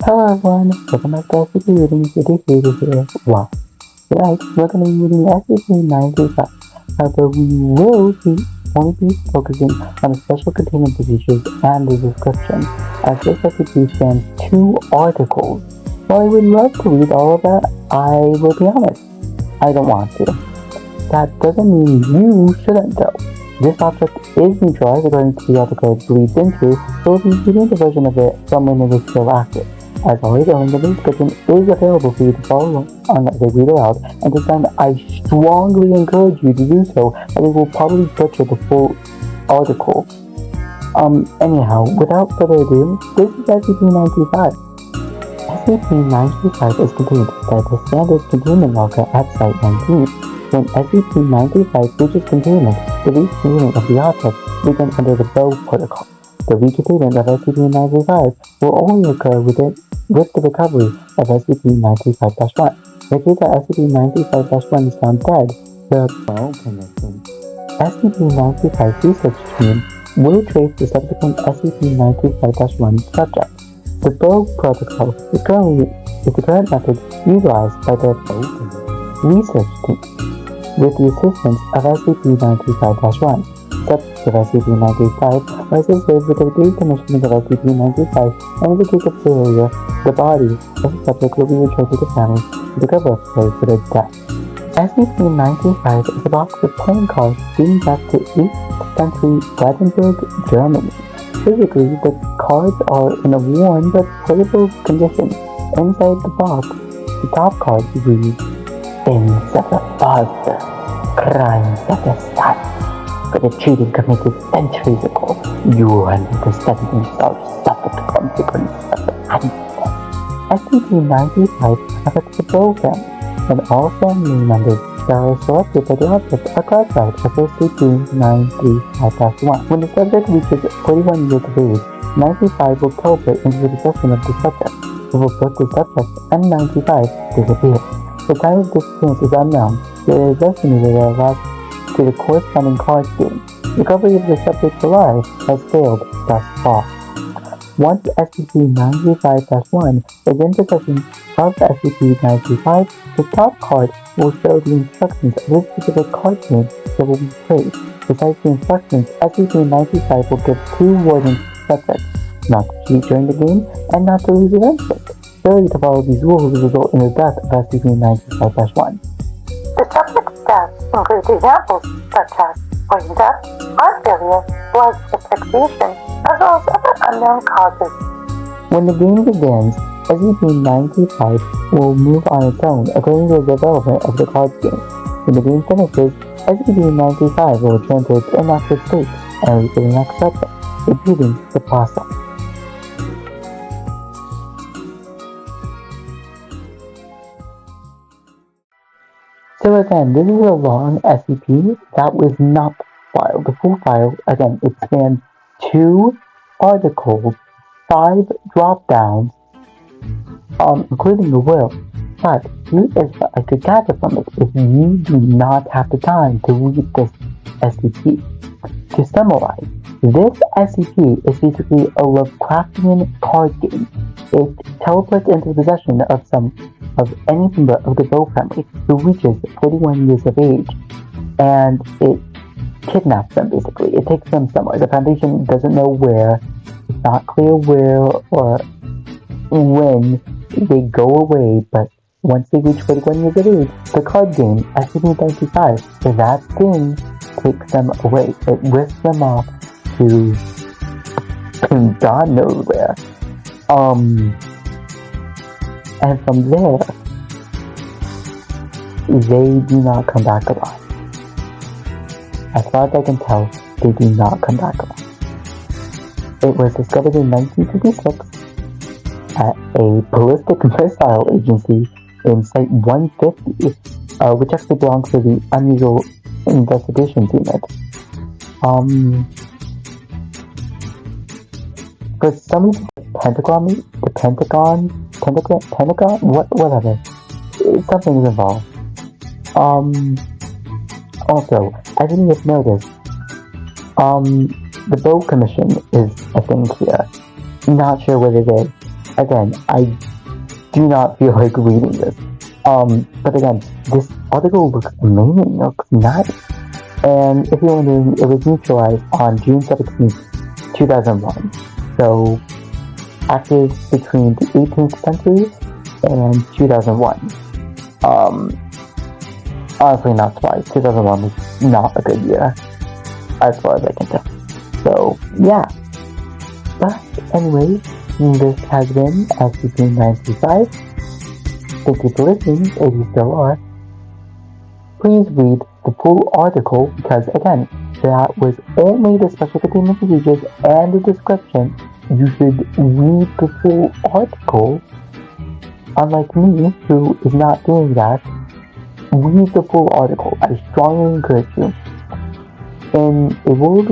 Hello everyone, welcome back to SCP-Readings. It is here. Wow. Tonight, we're going to be reading SCP-935. However, we will only be focusing on the special containment procedures and the description, as this SCP spans 2 articles. While I would love to read all of that, I will be honest, I don't want to. That doesn't mean you shouldn't though. This object is neutralized according to the article it bleeds into, so we'll be reading the version of it from when it is still active. As always, a link in the description is available for you to follow along as I read aloud, and this time I strongly encourage you to do so, as I will probably butcher the full article. Anyhow, without further ado, this is SCP-935. SCP-935 is contained by the standard containment locker at Site-19. When SCP-935 reaches containment, the recontainment of the object begins under the Bow Protocol. The recontainment of SCP-935 will only occur with the recovery of SCP-935-1. In the case that SCP-935-1 is found dead, the Bow Commission SCP-935 research team will trace the subsequent SCP-935-1 subject. The Bow Protocol is the current method utilized by the Bow research team. With the assistance of SCP-935-1, subjects of SCP-935 are assisted with the decommissioning of SCP-935, and in the case of failure, the body of the subject will be returned to the family to the cover-up story for their death. SCP-935 is a box of playing cards dating back to 8th century Brandenburg, Germany. Physically, the cards are in a worn but playable condition. Inside the box, the top card reads, "Sins of the father, crimes of the son. For the cheating committed centuries ago, you and the descendants are suffered the consequences of the ancestor." SCP-935 affects the Bow family, and all family members that are selected by the object are classified as SCP-935-1. When the subject reaches 41 years of age, 935 will teleport into the possession of the subject. It will both the subject and 935 disappear. The time of disappearance is unknown, yet it is estimated that it lasts to the corresponding card game. Recovery of the subject alive has failed thus far. Once SCP-935-1 is in possession of SCP-935, the top card will show the instructions of this specific card game that will be played. Besides the instructions, SCP-935 will give 2 warnings to subjects: not to cheat during the game and not to lose eventually. Failure to follow these rules will result in the death of SCP-935-1. The subject's death includes examples such as poison death, heart failure, blood asphyxiation, as well as other unknown causes. When the game begins, SCP-935 will move on its own according to the development of the card game. When the game finishes, SCP-935 will return to its inactive state and wait for the next subject, repeating the process. So again, this is a long SCP that was not filed. The full file, again, it spans 2 articles, 5 drop-downs, including the will. But here is what I could gather from it if you do not have the time to read this SCP. To summarize, this SCP is basically a Lovecraftian card game. It teleports into possession of any member of the Bow family who reaches 41 years of age, and it kidnaps them basically. It takes them somewhere. The Foundation doesn't know where. It's not clear where or when they go away, but once they reach 41 years of age, the card game, SCP-935, that thing takes them away. It whisks them off to God knows where. And from there, they do not come back alive. As far as I can tell, they do not come back alive. It was discovered in 1956 at a ballistic missile agency in Site-150, which actually belongs to the Unusual Investigations Unit. For some reason, Pentagon, whatever. Something is involved. Also, as you have noticed, the Bow Commission is a thing here. Not sure what it is. again, I do not feel like reading this. But again, this article looks amazing, looks nice. And if you're wondering, it was neutralized on June 17th, 2001. So, active between the 18th century and 2001. Honestly, not surprised. 2001 was not a good year, as far as I can tell. So, yeah. But, anyway, this has been SCP-935. Thank you for listening, if you still are. Please read the full article, because, again, that was only the special containment procedures and the description. You should read the full article. Unlike me, who is not doing that, read the full article. I strongly encourage you. In a world